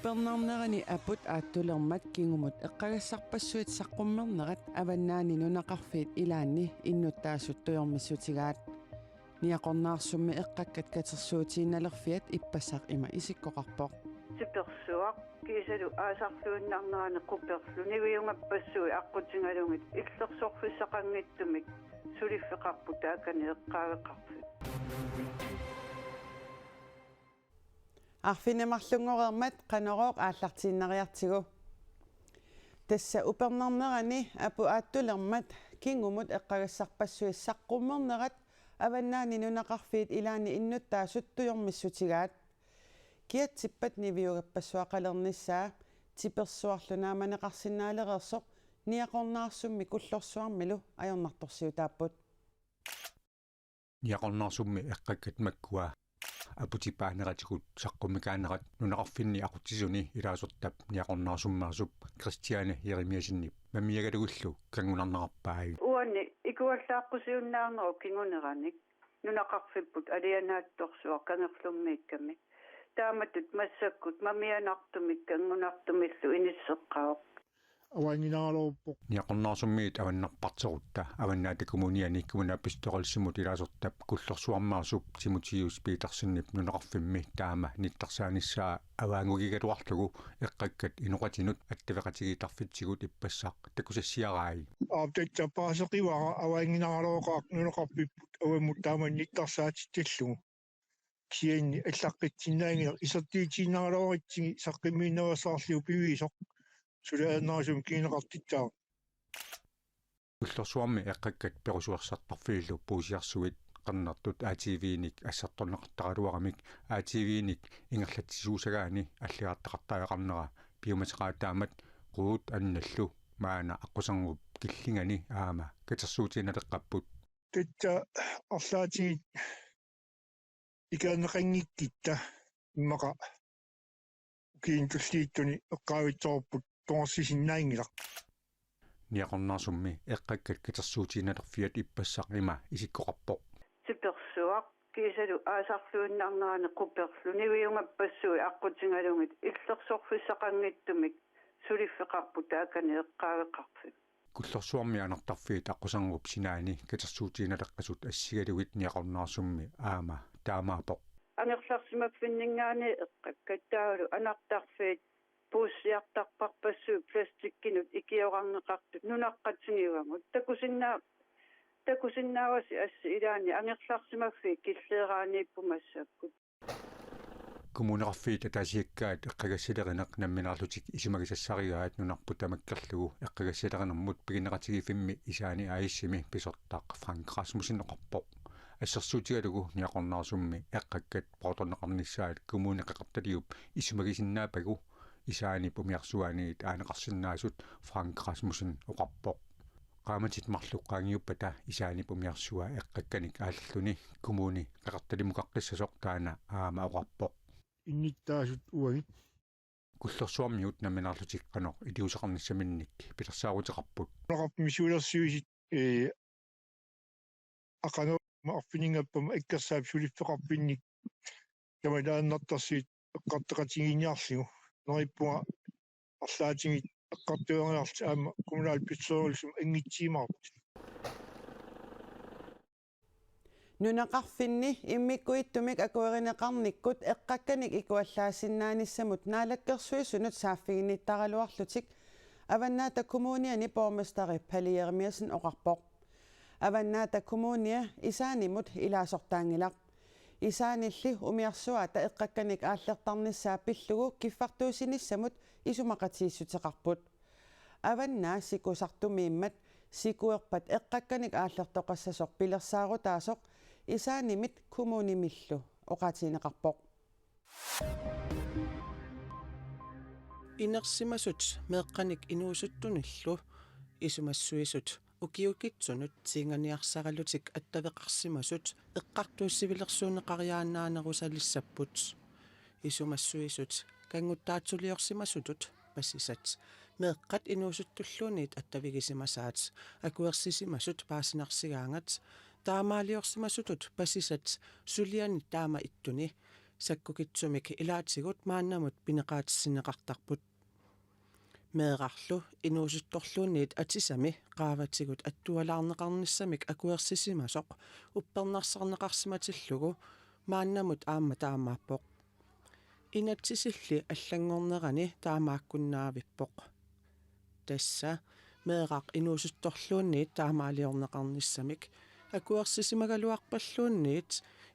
Upernernerani aput aattulermat kingumut eqqagassarpassuit saqqummernerat avannaani nunaqarfiit ilaanni innuttaasuttuyormissutigaat niaqornaarsummi eqqakkat katersuutiinnalerfiat ippassaq ima isikkoqarpoq sipersuaq kiisalu aasarluunnaarnerani quperlu niviungappassuui aqqutigalungit illersorfissaqanngittumik suliffeqarpu taakani eqqaageqarfut арфинемарлунгорермат канорооq ааллартииннариартигу тасса упернернерани апу ааттулермат кингумут эққагассарпассуи саққуммернерат аваннаани нунақарфиит илаани иннуттаасуттуйормиссутигаат киатсиппат нивиугаппассуақалерниссаа типерсуарлунааманеқарсинаалереерсоқ ниақорнаарсумми куллорсуармилу ajornartorsiutaapпут ниақорнаарсумми эққаккат маккуа апутипаанератикут саққумикаанерат нунақарфинни aquttisuni илаасортап ниақорнаарсуммаасуп кристиане еремиасиннип мамиагалугуллу кангунарнеқарпаagi уанни икуаллааққусиуннаарнеру кингунераник нунақарфиппут алианаатторсуа кангерлуммиикками тааматут массаккут мамианартумик кангунартумиллу иниссеққаоқ авангинаалооппоқ ниақорнаарсуммиит аваннарпартерутта аваннаата коммуниани коммунаапписторалсимут илаасортап куллерсуармаасуп тимутиус пиитерсиннип нунеқарфимми таама ниттарсааниссаа аваангугигалуарлугу эққаккат инуқатинут аттавеқатигитарфитсигут иппассаақ такусассиараи аптатсапаасеқивара авангинаалооқаақ нунеқарпиппут аваммут таама ниттарсаатитталлугу кианни аллаққитсинаангилер исертиитииннаалооритсиги саққиммииннерасаарлиу пивисоқ сулааннаасум кинеқартитсаа куллерсуарми эққаккат перусуарсартарфииллу пуусиарсуит qannartut ATV-ник ассартторнеқартаралуарамик ATV-ник ингерлатсисуусагаани аллиартақартаақарнера биоматеқаатаамат quut анналлу маана аққусангуп киллингани аама катерсуутиналеққаппут тэтта арлаати икаанеқангиккитта иммақа киинтуллииттуни эққаавитсоорпут тоорсисиннаангилақ ниақорнаарсумми эққаккат катерсуутиналерфиат иппассақ има исиккоқарпоқ сиперсуақ киисалу аасарлууннаарнерани қуперлу нивиунгаппассуи аққутингалугит иллерсорфиссақангиттумик сулиффеқарпу таакани эққаагеқарфит куллерсуарми анартарфиит аққусангуп синаани катерсуутиналеққасут ассигалугит ниақорнаарсумми аама таамаапоқ ангерларсимаффиннингаани эққаккаттаагулу анартарфиит пууссиартарпарпассуу пластиккинут икиорарнеқартут нунаққатсигивангут такусиннааваси асси илаани ангерларсимаффи киллеераанииппумассаккут коммунеқарфиит атаасиаккаат эққагассилеринеқ намминарлутик исимагисассаригаат нунарпу тамаккерлугу эққагассилеринэрмут пигинеқатигифимми исаани аиссими писортаақ Франк Расмусин оқарпоқ ассерсуутигалугу ниақорнаарсумми эққаккат проторнеқарниссаат коммунеқақарталиуп исимагисиннаапагу исаани пумиарсуаниит аанеқарсинаасут Франк Расмусин оқарпоқ qaamatit marluqqaangiuppata isaani pumiarsua eqqakkanik aalluni kumuni qaqartalimukaqqiссасоқ таана аама оqarpoq инниттаасут уагит куллерсуармиут наминарлутик qanoq илиусақарниссаминник пилерсаарутеқарпут нақарпимисуулерсуисит ақано маорфинингаппама иккерсаап сулиффеқарпинник тамалааннартарсиит эққартеқатигиниарлигу нориппуга арлаатигит эққартуангаарт аама коммунаал питсоорулсум ангитсиимаарпут нунақарфинни иммиккуиттумик акуеринеқарниккут эққакканик икуаллаасиннааниссамут наалаккерсуисунут сааффигинниттаралуарлутик аваннаата коммуниани боорместари палиермиасен оқарпоқ аваннаата коммуния исаанимут илаасортаангилақ исаанилли умиарсуаата эққакканик ааллертарниссаа пиллугу киффартуусиниссамут исумақатииссутеқарпут аваннаа сикусартумииммат сикуерпат эққакканик ааллертоқассасоқ пилерсаарутаасоқ исаанимит коммунимиллу оқатинеқарпоқ инерсимасут меэққаник инуусуттуниллу исумассуисут укиукитсунут тинганиарсаралутик аттавеқарсимасут эққартууссивилерсуунеқариаанаанерусалиссаппут исумассуисут кангуттаатсулиорсимасутут пассисат меэққат инуусуттуллуунит аттавигисимасаат акуерсисимасут паасинарсигаангат таамаалиорсимасутут пассисат сулиани таама иттуни sakkukitsumik ilaatigut maannamut pineqaatissinneqartarput meeqarlu inuusuttorluunniit atisami qaavatigut attualaarneqarnissamik akuersisimasoq uppernarsarneqarsimatillugu maannamut aamma taamaappoq inatsisilli аллангорнерани таамааккуннаавиппоq тасса meeqaq inuusuttorluunniit таамаалиорнеқарнissamik акуерсисимагалуарпаллуунниит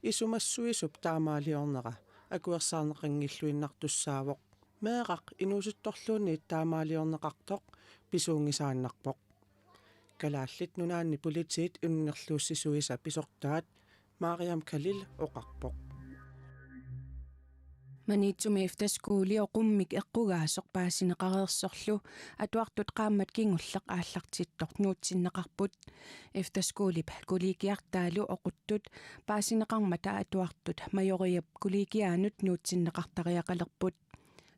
исумассуисуп таамаалиорнера акуерсаарнеқангиллуиннартуссаавоq meeqaq inuusuttorluunniit таамаалиорнеқартоq писуунгисааннарпоq калааллит нунаанни политиит уннерлууссисуиса писортаат Mariam Khalil oqarpoq Manitsumi efterskole oqummik eqqugaasoq paasineqareersorlu atuartut qaammat kingulleq aallartittor nuutsinneqarput efterskolip kulikiartaalu oquttut paasineqarmata atuartut majoriap kulikiaanut nuutsinneqartariaqalerput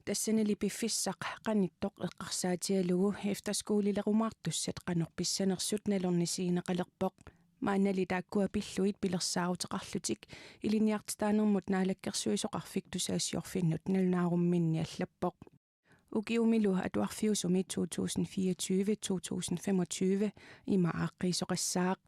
тассанили пиффиссақ qanittoq eqqarsaatialugu efterskoolilerumaartussat qanorpissanersut nalornisiineqalerpoq maannali taakkua pilluit pilersaaruteqarlutik iliniartitaanermut naalakkersuisoqarfik tusaasiorfinnut nalnaarumminni allappoq ukiumilu atuarfiusumi 2024-2025 ima aaqqiisoqassaaq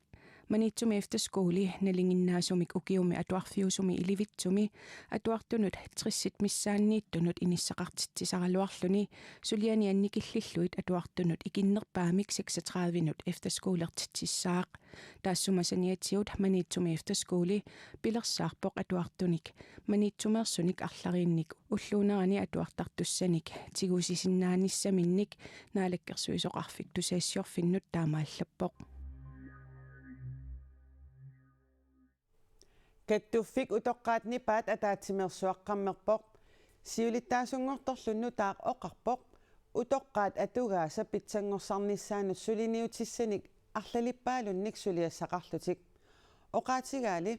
manitsumi efterskole nalinginnaasumik ukiumi atuarfiusumi ilivitsumi atuartunut trissit missaanniittunut inissaqartitsisaraluarluni suliani annikillilluit atuartunut ikinnerpaamik 36 efterskolertitsissaaq taassumasaniatiut manitsumi efterskole pilersaarpoq atuartunik manitsumersunik arlariinnik ulluunerani atuartartussanik tigusisinnaannissaminnik naalakkersuisoqarfik tusaassiorfinnut taamaallappoq Kettuffik utoqqaatnipaat ataatimersuaqqammerpoq siulittaasungortorlunnu taaq oqarpoq utoqqaat atugaasa pitsangorsaarnissaanut suliniutissanik arlalippaalunnik suliassaqarlutik oqaatigaali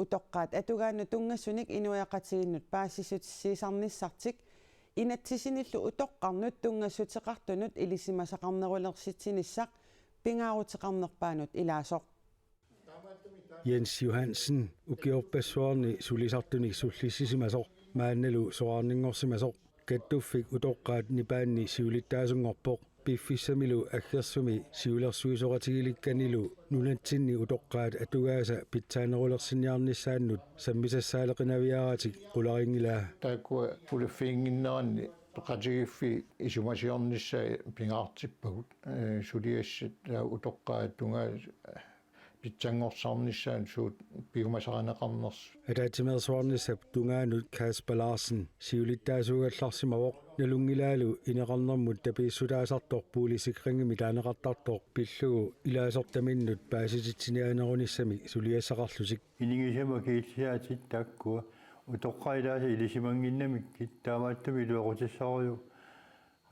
utoqqaat atugaannu tungassunik inuiaqatiginnut paasisutissiisarnissartik inatsisinillu utoqqarnut tungassutiqartunut ilisimasaqarnerulersitsinissaq pingaaruteqarnerpaanut ilaasoq Jens Johansen ukiorpassuarni sulisartunik sullissisimasoq maannalu soarningorsimasoq kattuffik utoqqaat nipaanni siulittaasungorpoq piffissamilu aggersumi siulersuisoqatigilikkannilu nunatsinni utoqqaat atugaasa pitsaanerulersinniarnissaannut sammisassaaleqinaviaratik qularingilaa taakua uliffiinginnerani toqatigiffi isumasiornissa pingaartippagut suliassat utoqqaat tungaa pitsangorsarnissaan suut piumasaqaneqarners ataatimersuarnissap tungaanut Kasper Larsen siulittaasuugallarsimavoq nalungilaalu ineqarnermut tapiissutaasartor puulisikringimi taaneqartartor pillugu ilaasortaminnut paasititsiniaanerunissami suliassaqarlusik iningisama kiitsiaatit taakkua utoqqailaasa ilisimanginnamikkit taamaattumi luoqutissarju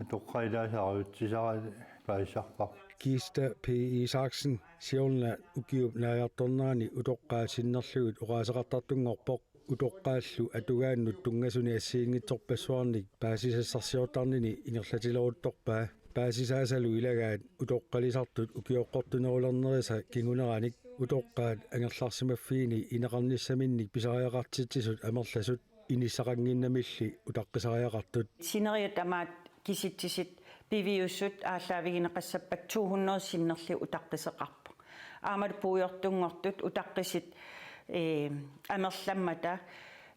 utoqqailaasaaruutsisara paissarpar Kista P. Isaksen siorna ukiup naajartornerani utoqqaasinnerlugut oqaaseqartartungorpoq utoqqaallu atugaannut tungasuni assiingitsorpassuarnik paasisassarsiortarnini inerlatileruttorpaa paasisaasalu ilagaat utoqqalisartut ukioqqortunerulernerisa kinguneranik utoqqaat angerlarsimaffiini ineqarnissaminnik pisariaqartitsisut amerlasut inissaqanginnamilli utaqqisariaqartut sineriat amaat kisitsisit piviussut ааllaавигинеқассаппак 200 синнерли утаққисеқарпа аамат пуйортунгортут утаққисит амерламмата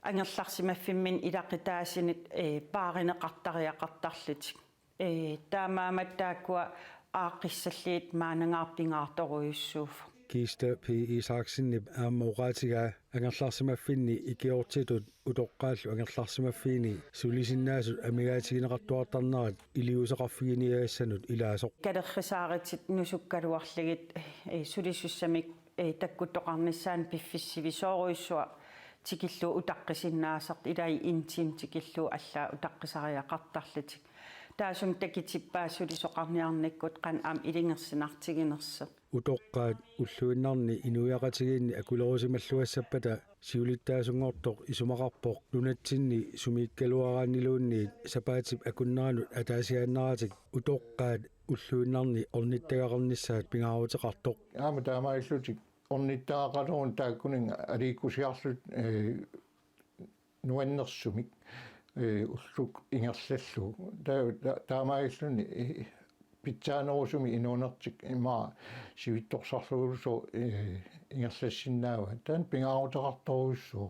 ангерларсимаффиммин илаққитаасинит пааринеқартариақартарлутик таамаамат тааккуа ааққиссаллиит маанангаарпингаарторуйуссууф Kista P. Isaksenip aamauqaatigaa angerlarsimaffinni ikiortitut utoqqaallu angerlarsimaffiini sulisinnaasut amigaatigineqartuartarnerat iliuseqarfiginiaassanut ilaasoq kalerrisaaritsit nusukkaluarligit sulissussamik takkuttoqarnissaan piffissivisooruissua tikillu utaqqisinnaassart ilai intim tikillu allaa utaqqisariaqartarlutik taasum takitippaassuli-soqarniarnikkut qan aam ilingersinartiginerseq utoqqaat ulluinnarni inuiaqatigiinni akulerusimalluassappata siulittaasungortoq isumaqarpoq lunatsinni sumiikkaluaraanniluunniit sapaatip akunneranut ataasiaannaratik utoqqaat ulluinnarni ornittagaqarnissaat pingaaruteqartoq aama taamaillutik ornittagaqaluun taakkuning aliikkusiarlut nuannersumik ulluk ingerlallu taamaagilluni pitsaanерусуми инуунертик има сивитторсарлугулусо ингерлассиннаава таан пингаарутеқарторуссуу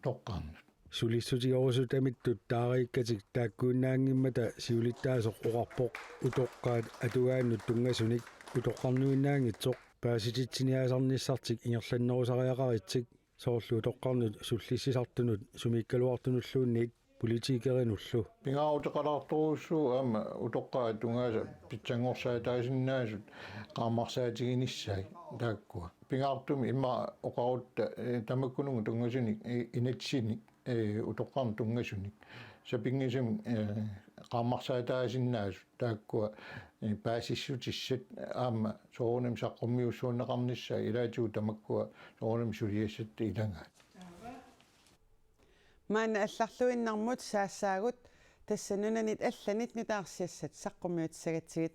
тоққарнут сулиссутигорусу тамиттут таариккатик тааккууннаангиммата сиулиттаасоқ оқарпоқ утоққаат атугааннут тунгасуник утоққарнуиннаангитсоқ паасититсиниасарниссартик ингерланнерусариақаритсик соорлу утоққарнут суллиссисартунут сумиккалуартунуллуунниит политикеринуллу пингаарутеқаларторуссуу аама утоққаа тунгааса питсангорсаа таасиннаасут qaammarsaatiginissaai taakkuа пингаартуми имма оқарутта тамаккунугу тунгасуник инатсиник утоққарн тунгасуник сапингисам qaammarsaataasиннаасут тааккуа паасиссутиссат аама соорунам саққуммиуссуунеқарниссаа илаатигу тамаккуа соорунам сулиассат илангаат маана алларлуиннармут саассаагут тассанунанит алланит нутаарсиассат саққуммиутсагатсигит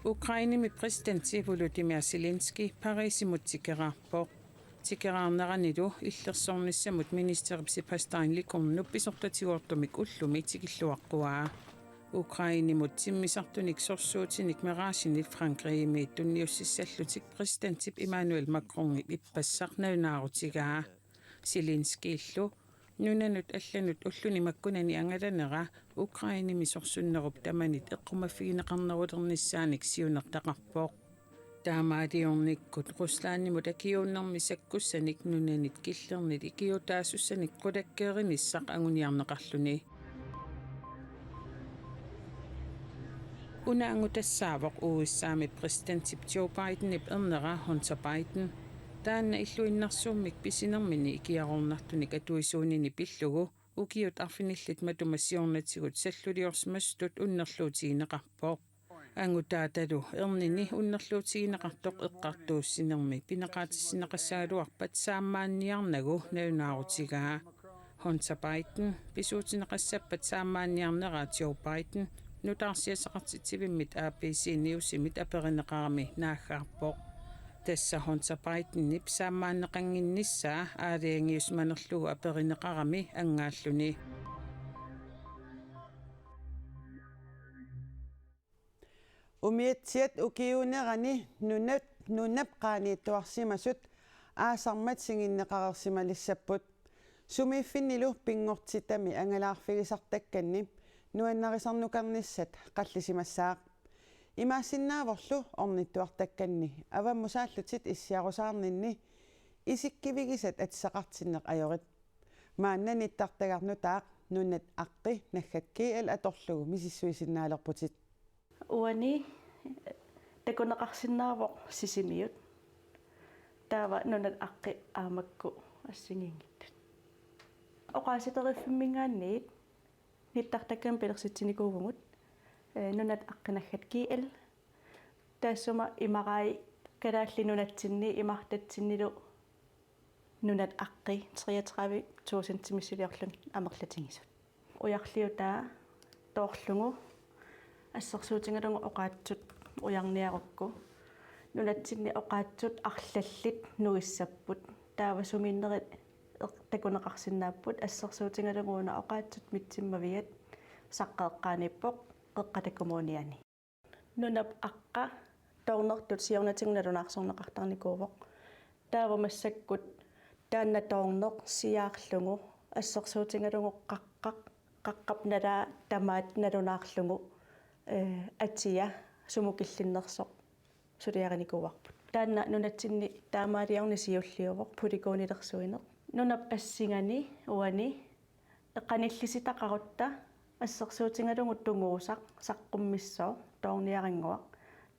Ukrainimi præsidenti Volodymyr Zelensky Parisimut tikeraarpoq tikeraarneranilu illersornissamut ministeripsipastaainlikornup pisortatiguortumik ullumi tikilluaqquaa Ukrainimut timmisartunik sorsuutinik meraasinik Frankriimi tunniussissallutik presidentip Emmanuel Macron ippassarnaunаарutigaa Zelensky illu nunanut allanut ulluni makkunani angalanera Ukrainimi sorsunnerup tamanit eqqumaffigineqarnerulernissaanik siunertaqarpoq taamaadiornikkut Ruslaannimut akiuunnermi sakkussanik nunanit killernit ikiutaasussanik qulakkeerinissaq anguniarneqarluni unaangutassaawoq uissaami presidentip Joe Bidenip ernera Hunter Biden taanna illuinnersuummik pisinermini ikiarornartunik atuisuunini pillugu ukiut arfinillit matumassiornatigut salluliorsimastut unnerluutigineqarpoq angutaatalu ernini unnerluutigineqartoq eqqartuussinermi pineqaatissineqassaaluarpat saammaanniarnagu naunаарutigaa Hunter Biden pisuutineqassappat saammaanniarnera Joe Biden nutaarsiasaqartitivimmit ABC Newsimit aperineqarami naaggaarpoq tassa Hunter Biden nip saammaanneqanginnissaa aaliangiusmanerlugu aperineqarami angaalluni umiatsiat ukiunerani nunap qaaniittuarsimasut aasarmat singinneqarersimalissaput sumiiffinnilu pingortitami angalaarfigisartakkanni nuannarisarnukarnissat qallisimassaaq имаасиннааворлу орнитtuartakkanni аваммусааллутит иссиарусаарнинни исиккивигисат атсақартиннеқ ajorит мааннаниттартагарнутаақ нунат аққи наггакки ал аторлугу мисиссуисиннаалерпутит уани такунеқарсиннаавоқ сисимиут таава нунат аққи аамакку ассигингиттут оқааситериффиммингаанниит ниттартаккам пилерситсиникуугумут нунат аққинаггат киэл таассума имараи калаалли нунатсинни имартатсиннилу нунат аққи 33 2 см амерлатингисут уярлиутаа тоорлугу ассерсуутингалугу оқаатсут уярниарукку нунатсинни оқаатсут арлаллит нуиссаппут таава сумииннерит такунеқарсинааппут ассерсуутингалугуна оқаатсут митсиммавиат саққеэққааниппоқ эққатаккумууниани нунап аққа тоорнертут сиорнатингналунаарсорнеқартарникуувоқ таава массаккут таанна тоорнеқ сиаарлугу ассерсуутингалугу қаққап налаа тамаат налунаарлугу атия сумукиллиннерсоқ сулиариникуарпут таанна нунатсинни таамаалиарни сиуллиувоқ пуликуунилерсуинеқ нунап ассигани уани эққаниллиситақарутта ассерсуутингалугу тунгуусақ саққуммиссоо тоорниарингуақ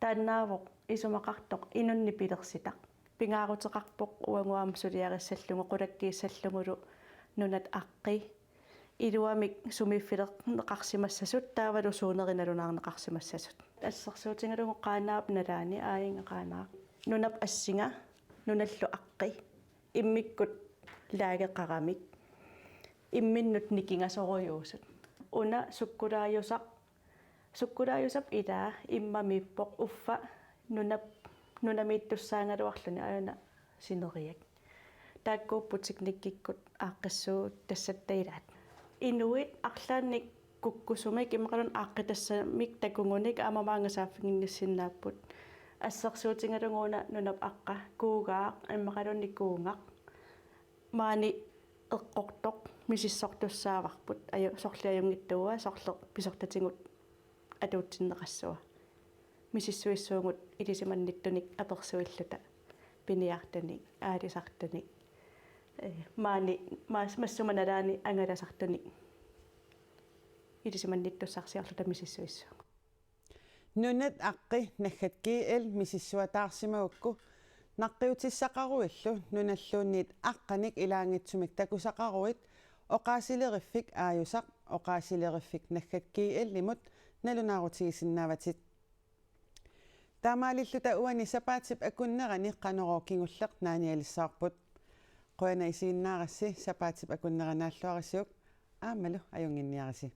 тааннаавоқ исумақартоқ инунни пилерситақ пингаарутеқарпоқ уангуаама сулиариссаллугу қулаккииссаллугулу нунат аққи илуамик сумииффилеқарсимассасут таавалу суунериналунаарнеқарсимассасут ассерсуутингалугу қаанаап налаани аингақаанаақ нунап ассинга нуналлу аққи иммиккут лагеқарамик имминнут никингасоруйуусут уна суккулааюсап илаа иммамиппоқ уффа нунамииттуссаангалуарлуни аюна sineriak taakkuupputik nikkikkut aaqqissuut tassаттаилаат inuit арлаанник куккусумик имақалун ааққитассамик такунгуник амамаангасааффигиннассиннааппут ассерсуутингалунгууна нунап аққа куугаақ имақалунни куунгақ маани эққортоқ мисиссортуссааварпут аю сорлиаюнгиттуа сорлеқ писортатингут атуутсиннеқассуа мисиссуиссуугут илисиманниттуник аперсуиллута пиниартаник аалисартаник маани массуманалаани ангаласартаник илисиманниттуссарсиарлута мисиссуиссуу нунат аққи наггаккиил мисиссуатаарсимагукку наққиутиссақаруиллу нуналлуунниит аққаник илаангитсумик такусақаруит оқаасилериффик ааюсақ оқаасилериффик наггаккиил лимут налунаарутигисиннааватит таамаалиллута уани сапаатип акуннерани қанероо кингуллеқ нааниалиссаарпут қуяна исигиннаарасси сапаатип акуннеранааллуарассиук аамалу аюнгинниараси